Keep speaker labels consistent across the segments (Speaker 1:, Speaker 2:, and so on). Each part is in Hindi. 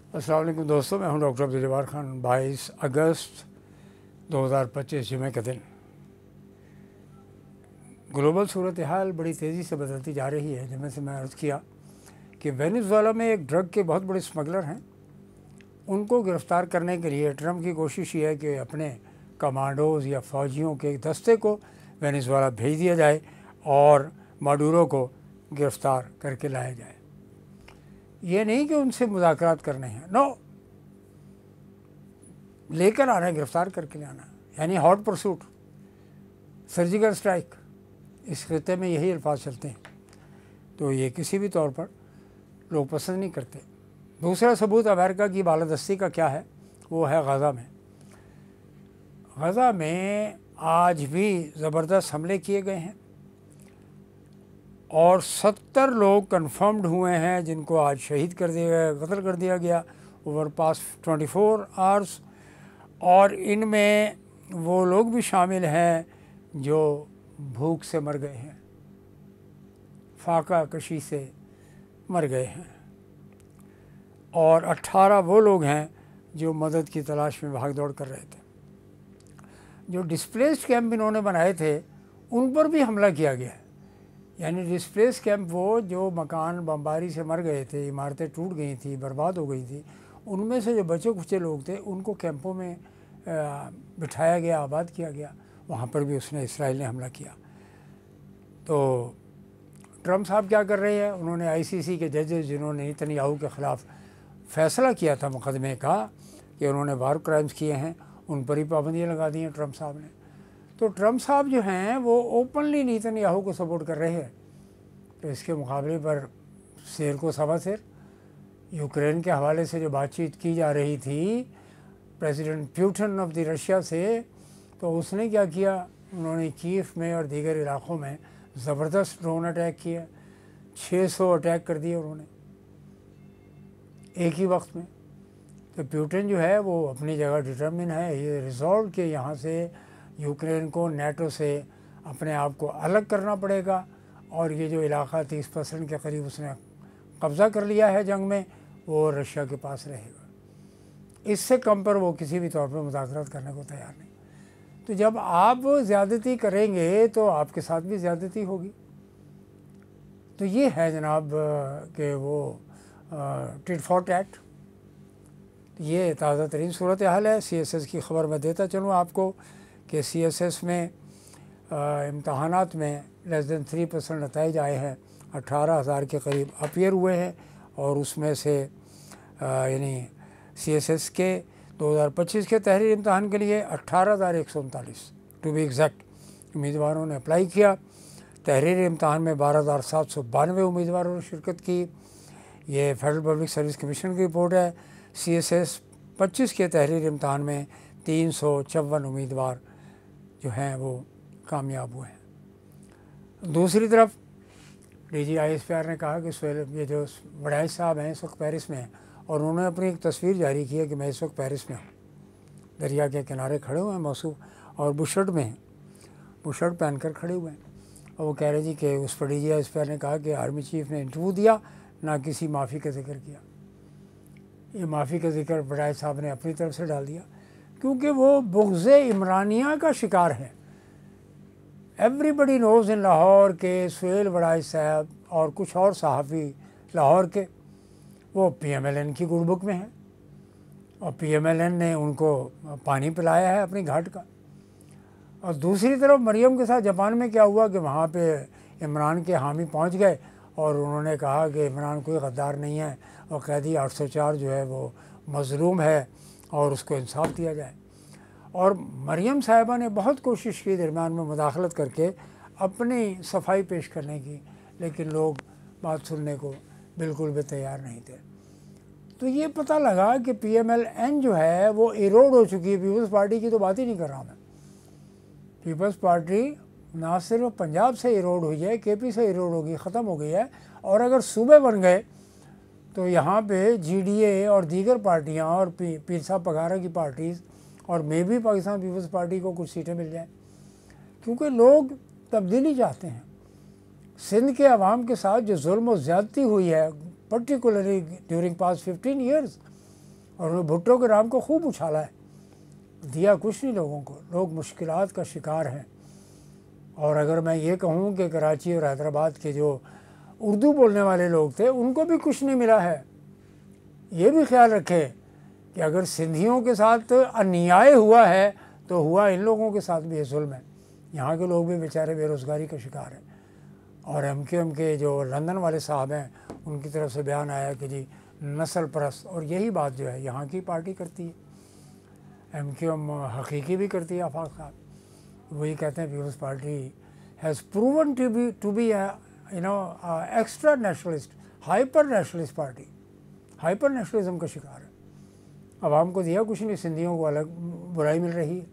Speaker 1: अस्सलाम वालेकुम दोस्तों, मैं हूं डॉक्टर अब्दुल जब्बार खान। 22 अगस्त 2025 जुमे के दिन ग्लोबल सूरत हाल बड़ी तेज़ी से बदलती जा रही है। जैसे मैं अर्ज़ किया कि वेनेजुएला में एक ड्रग के बहुत बड़े स्मगलर हैं, उनको गिरफ़्तार करने के लिए ट्रंप की कोशिश ये है कि अपने कमांडोज़ या फ़ौजियों के एक दस्ते को वेनेजुएला भेज दिया जाए और माडुरो को गिरफ़्तार करके लाया जाए। ये नहीं कि उनसे मुज़ाकरात करने हैं, नो, लेकर आना है, गिरफ़्तार करके लाना, यानी हॉट परसूट, सर्जिकल स्ट्राइक। इस खिते में यही अल्फाज चलते हैं, तो ये किसी भी तौर पर लोग पसंद नहीं करते। दूसरा सबूत अमेरिका की बालादस्ती का क्या है, वो है गज़ा में। गज़ा में आज भी ज़बरदस्त हमले किए गए हैं और 70 लोग कन्फर्म्ड हुए हैं जिनको आज शहीद कर दिया गया, कत्ल कर दिया गया ओवर पास 24 आवर्स। और इनमें वो लोग भी शामिल हैं जो भूख से मर गए हैं, फाका कशी से मर गए हैं, और 18 वो लोग हैं जो मदद की तलाश में भाग दौड़ कर रहे थे। जो डिस्प्लेस्ड कैंप इन्होंने बनाए थे उन पर भी हमला किया गया है, यानी डिस्प्लेस कैंप वो जो मकान बमबारी से मर गए थे, इमारतें टूट गई थी, बर्बाद हो गई थी, उनमें से जो बचे खुचे लोग थे उनको कैंपों में बिठाया गया, आबाद किया गया। वहाँ पर भी इसराइल ने हमला किया। तो ट्रंप साहब क्या कर रहे हैं, उन्होंने आईसीसी के जजेस जिन्होंने नेतन्याहू के ख़िलाफ़ फ़ैसला किया था मुकदमे का कि उन्होंने वार क्राइम्स किए हैं, उन पर ही पाबंदियाँ लगा दी हैं ट्रंप साहब ने। तो ट्रंप साहब जो हैं वो ओपनली नेतन्याहू को सपोर्ट कर रहे हैं। तो इसके मुकाबले पर शेर को सवा शेर, यूक्रेन के हवाले से जो बातचीत की जा रही थी president Putin of the Russia से, तो उसने क्या किया, उन्होंने कीव में और दीगर इलाक़ों में ज़बरदस्त ड्रोन अटैक किया। 600 अटैक कर दिए उन्होंने एक ही वक्त में। तो पुतिन जो है वो अपनी जगह डिटर्मिन है, ये रिजॉल्व कि यहाँ से यूक्रेन को नेटो से अपने आप को अलग करना पड़ेगा और ये जो इलाक़ा 30% के करीब उसने कब्ज़ा कर लिया है जंग में, वो रशिया के पास रहेगा। इससे कम पर वो किसी भी तौर पर मुज़ाकरात करने को तैयार नहीं। तो जब आप ज़्यादती करेंगे तो आपके साथ भी ज़्यादती होगी। तो ये है जनाब कि वो टिट फॉर टैट, ये ताज़ा तरीन सूरत हाल है। CSS की ख़बर मैं देता चलूँ आपको कि CSS में इम्तहानात में लेस दैन 3% नताइज आए हैं। 18,000 के करीब अपीयर हुए हैं और उसमें से यानी CSS के 2025 के तहरीर इम्तहान के लिए 18,139 टू बी एग्जैक्ट उम्मीदवारों ने अप्लाई किया। तहरीर इम्तहान में 12,792 उम्मीदवारों ने शिरकत की। ये फेडरल पब्लिक सर्विस कमीशन की रिपोर्ट है। CSS 25 के तहरीर इम्तहान में 354 उम्मीदवार जो हैं वो कामयाब हुए हैं। दूसरी तरफ DG ISPR ने कहा कि ये जो वड़ाइश साहब हैं इस वक्त पेरिस में हैं और उन्होंने अपनी एक तस्वीर जारी की है कि मैं इस वक्त पेरिस में हूँ, दरिया के किनारे खड़े हुए हैं मौसू, और बुशर्ट में हैं, बुशर्ट पहनकर खड़े हुए हैं। और वो कह रहे जी कि उस पर DG ISPR ने कहा कि आर्मी चीफ ने इंटरव्यू दिया, ना किसी माफ़ी का जिक्र किया। ये माफ़ी का जिक्र वड़ाइश साहब ने अपनी तरफ से डाल दिया क्योंकि वो बुग़्ज़े इमरानिया का शिकार हैं। एवरीबडी नोज़ इन लाहौर के सुहेल वड़ाइश साहब और कुछ और सहाफ़ी लाहौर के, वो PMLN की गुडबुक में हैं और PMLN ने उनको पानी पिलाया है अपनी घाट का। और दूसरी तरफ मरियम के साथ जापान में क्या हुआ कि वहाँ पे इमरान के हामी पहुँच गए और उन्होंने कहा कि इमरान कोई गद्दार नहीं है और कैदी 804 जो है वो मज़लूम है और उसको इंसाफ दिया जाए। और मरियम साहिबा ने बहुत कोशिश की दरमियान में मुदाखलत करके अपनी सफाई पेश करने की, लेकिन लोग बात सुनने को बिल्कुल भी तैयार नहीं थे। तो ये पता लगा कि PMLN जो है वो इरोड हो चुकी है। पीपल्स पार्टी की तो बात ही नहीं कर रहा मैं। पीपल्स पार्टी ना सिर्फ पंजाब से इरोड हुई है, KP से इरोड होगी, ख़त्म हो गई है। और अगर सूबे बन गए तो यहाँ पे GDA और दीगर पार्टियाँ और पीर साहब पगारा की पार्टीज़ और मे भी पाकिस्तान पीपल्स पार्टी को कुछ सीटें मिल जाएँ, क्योंकि लोग तब्दीली चाहते हैं। सिंध के अवाम के साथ जो जुल्म और ज़्यादती हुई है पर्टिकुलरली ड्यूरिंग पास्ट 15 ईयर्स, और उन्होंने भुट्टो के नाम को खूब उछाला है, दिया कुछ नहीं लोगों को। लोग मुश्किलात का शिकार हैं। और अगर मैं ये कहूँ कि कराची और हैदराबाद के जो उर्दू बोलने वाले लोग थे उनको भी कुछ नहीं मिला है। ये भी ख्याल रखें कि अगर सिंधियों के साथ अन्याय हुआ है तो हुआ इन लोगों के साथ भी ये जुल्म है। यहाँ के लोग भी बेचारे बेरोज़गारी का शिकार हैं। और MQM के जो लंदन वाले साहब हैं उनकी तरफ से बयान आया कि जी नस्ल परस्त, और यही बात जो है यहाँ की पार्टी करती है। MQM हकीकी भी करती है आफाक साहब, वही कहते हैं peoples party has proven to be extra nationalist, hyper nationalist party, hyper nationalism का शिकार है। आवाम को दिया कुछ नहीं, सिंधियों को अलग बुराई मिल रही है।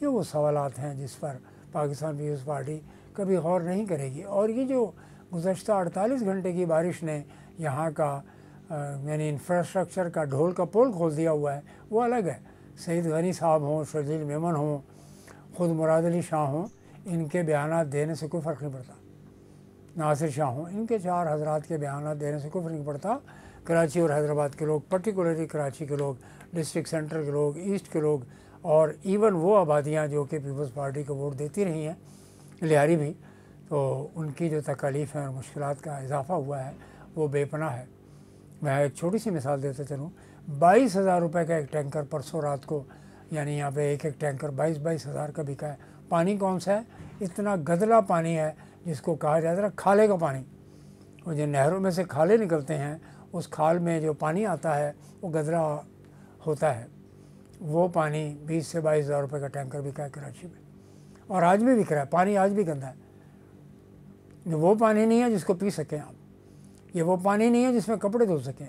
Speaker 1: ये वो सवालात हैं जिस पर पाकिस्तान पीपल्स पार्टी कभी गौर नहीं करेगी। और ये जो गुज़श्ता 48 घंटे की बारिश ने यहाँ का यानी इंफ्रास्ट्रक्चर का ढोल का पोल खोल दिया हुआ है वो अलग है। सईद गनी साहब हों, शर्जील मेमन हों, ख़ुद मुराद अली शाह हों, इनके बयानात देने से कोई फ़र्क नहीं पड़ता। नासिर शाह हों, इनके 4 हज़रात के बयानात देने से कोई फ़र्क नहीं पड़ता। कराची और हैदराबाद के लोग, पर्टिकुलरली कराची के लोग, डिस्ट्रिक्ट सेंटर के लोग, ईस्ट के लोग, और इवन वो आबादियाँ जो कि पीपल्स पार्टी को वोट देती रही हैं, लिहारी भी, तो उनकी जो तकालीफ़ हैं और मुश्किलात का इजाफ़ा हुआ है वो बेपनाह है। मैं एक छोटी सी मिसाल देते चलूँ, 22,000 रुपये का एक टैंकर परसों रात को, यानी यहाँ पे एक टैंकर 22 हज़ार का बिका है। पानी कौन सा है? इतना गदला पानी है जिसको कहा जाता है खाले का पानी। और जो नहरों में से खाले निकलते हैं उस खाल में जो पानी आता है वो गदला होता है। वो पानी 20 से 22 हज़ार रुपये का टैंकर बिका है कराची में, और आज भी बिक रहा है। पानी आज भी गंदा है। ये वो पानी नहीं है जिसको पी सकें आप, ये वो पानी नहीं है जिसमें कपड़े धो सकें,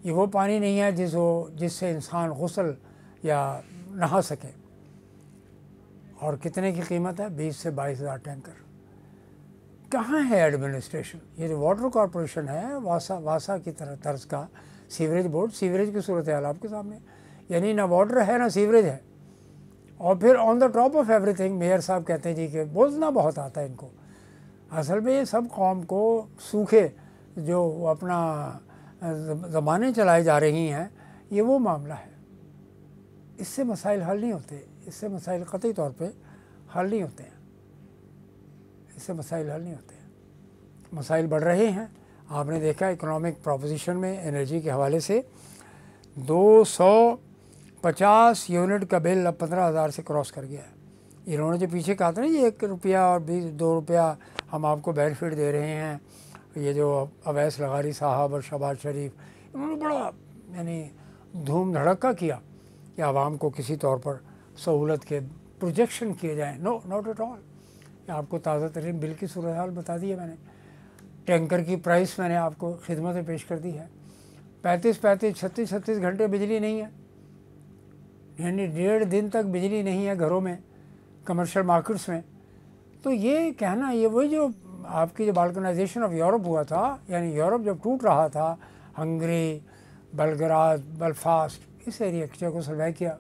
Speaker 1: ये वो पानी नहीं है जिससे इंसान गुस्ल या नहा सके। और कितने की कीमत है? 20 से 22 हज़ार टैंकर। कहाँ है एडमिनिस्ट्रेशन? ये जो वाटर कॉरपोरेशन है, वासा की तरह तर्ज का सीवरेज बोर्ड, सीवरेज की सूरत हाल आपके सामने, यानी ना वाटर है ना सीवरेज है। और फिर on the top of everything mayor साहब कहते हैं जी कि बोलना बहुत आता है इनको। असल में ये सब कौम को सूखे जो अपना ज़माने चलाए जा रही हैं, ये वो मामला है। इससे मसाइल हल नहीं होते, इससे मसाइल क़तई तौर पे हल नहीं होते हैं, इससे मसाइल हल नहीं होते हैं। मसाइल बढ़ रहे हैं। आपने देखा इकोनॉमिक प्रोपोजिशन में एनर्जी के हवाले से 250 यूनिट का बिल अब 15,000 से क्रॉस कर गया है। इन्होंने जो पीछे कहा था ना, ये 1 रुपया और 2 रुपया हम आपको बेनिफिट दे रहे हैं, ये जो अवैस लगारी साहब और शहबाज शरीफ, इन्होंने बड़ा यानी धूम धड़क्का किया कि आवाम को किसी तौर पर सहूलत के प्रोजेक्शन किए जाएँ। No, not at all. आपको ताज़ा तरीन बिल की सूरत हाल बता दी है मैंने। टैंकर की प्राइस मैंने आपको खिदमत में पेश कर दी है। 36 घंटे बिजली नहीं है, यानी 1.5 दिन तक बिजली नहीं है घरों में, कमर्शियल मार्केट्स में। तो ये कहना, ये वही जो आपकी जो बाल्कनाइजेशन ऑफ यूरोप हुआ था, यानी यूरोप जब टूट रहा था, हंगरी, बल्गराद, बेलफास्ट, इस एरिया चेकोस्लोवाकिया,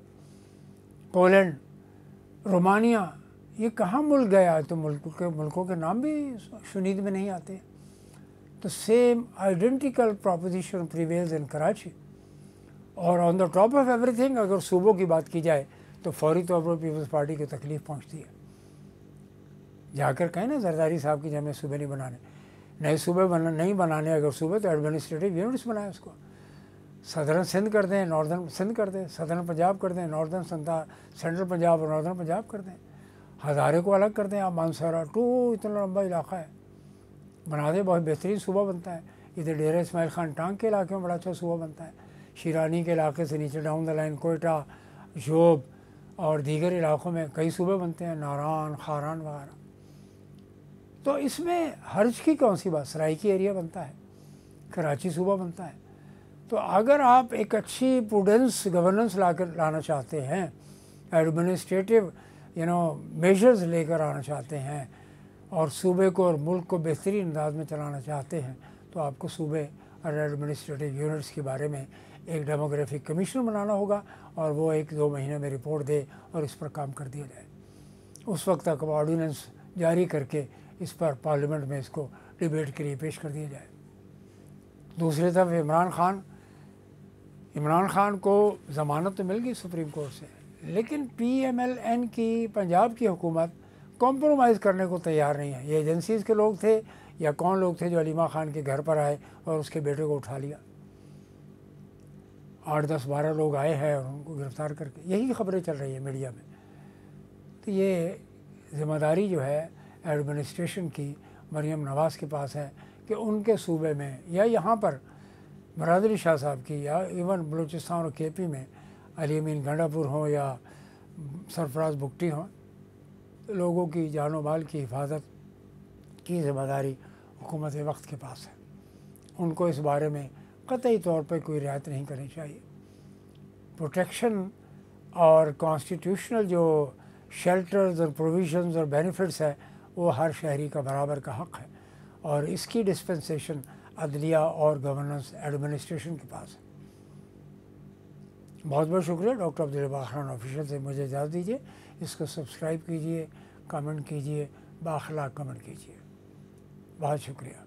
Speaker 1: पोलैंड, रोमानिया, ये कहाँ मुल्क गया? तो मुल्कों के नाम भी शुनीद में नहीं आते। तो same identical proposition prevails in Karachi. और on the top of everything अगर सूबों की बात की जाए तो फौरी तौर पर पीपल्स पार्टी को तकलीफ़ पहुँचती है। जाकर कहें ना जरदारी साहब की जब सूबे नहीं बनाने, नए सूबे नहीं बनाने अगर सूबे तो एडमिनिस्ट्रेटिव यूनिट्स बनाए उसको। सदर्न सिंध कर दें, नॉर्दर्न सिंध कर दें, सदर्न पंजाब कर दें, नॉर्दर्न सेंट्रल पंजाब और नॉर्दर्न पंजाब कर दें, हज़ारे को अलग कर दें। आप मानसरा टू इतना लंबा इलाका है, बना दें, बहुत बेहतरीन सूबा बनता है। इधर डेरा इस्माइल खान टांग के इलाके में बड़ा अच्छा सूबा बनता है। शिरानी के इलाके से नीचे डाउन द लाइन कोयटा, जोब और दीगर इलाक़ों में कई सूबे बनते हैं, नारान, खारान वगैरह। तो इसमें हर्ज की कौन सी बात? सराइकी एरिया बनता है, कराची सूबा बनता है। तो अगर आप एक अच्छी प्रूडेंस गवर्नेंस लाना चाहते हैं, एडमिनिस्ट्रेटिव मेजर्स लेकर आना चाहते हैं और सूबे को और मुल्क को बेहतरीन अंदाज में चलाना चाहते हैं, तो आपको सूबे और एडमिनिस्ट्रेटिव यूनिट्स के बारे में एक डेमोग्राफिक कमीशन बनाना होगा और वो 1-2 महीने में रिपोर्ट दे और इस पर काम कर दिया जाए। उस वक्त तक ऑर्डिनेंस जारी करके इस पर पार्लियामेंट में इसको डिबेट के लिए पेश कर दिया जाए। दूसरी तरफ इमरान खान इमरान खान को ज़मानत तो मिल गई सुप्रीम कोर्ट से, लेकिन PMLN की पंजाब की हुकूमत कॉम्प्रोमाइज़ करने को तैयार नहीं है। ये एजेंसीज़ के लोग थे या कौन लोग थे जो अलीमा खान के घर पर आए और उसके बेटे को उठा लिया। 8, 10, 12 लोग आए हैं और उनको गिरफ़्तार करके, यही खबरें चल रही है मीडिया में। तो ये ज़िम्मेदारी जो है एडमिनिस्ट्रेशन की मरीम नवाज़ के पास है कि उनके सूबे में या यहाँ पर बरादरी शाह साहब की या इवन बलूचिस्तान और KP में अली अमीन गंडापुर हों या सरफराज बुगटी हों, लोगों की जानो माल की हिफाजत की ज़िम्मेदारी हुकूमत वक्त के पास है। उनको इस बारे में कतई तौर पर कोई रियायत नहीं करनी चाहिए। प्रोटेक्शन और कॉन्स्टिट्यूशनल जो शेल्टर्स और प्रोविजंस और बेनिफिट्स है वो हर शहरी का बराबर का हक़ है, और इसकी डिस्पेंसेशन अदलिया और गवर्नेंस एडमिनिस्ट्रेशन के पास है। बहुत बहुत शुक्रिया। डॉक्टर अब्दुल जब्बार खान ऑफिशियल से मुझे इजाज़त दीजिए। इसको सब्सक्राइब कीजिए, कमेंट कीजिए, बाअखलाक कमेंट कीजिए। बहुत शुक्रिया।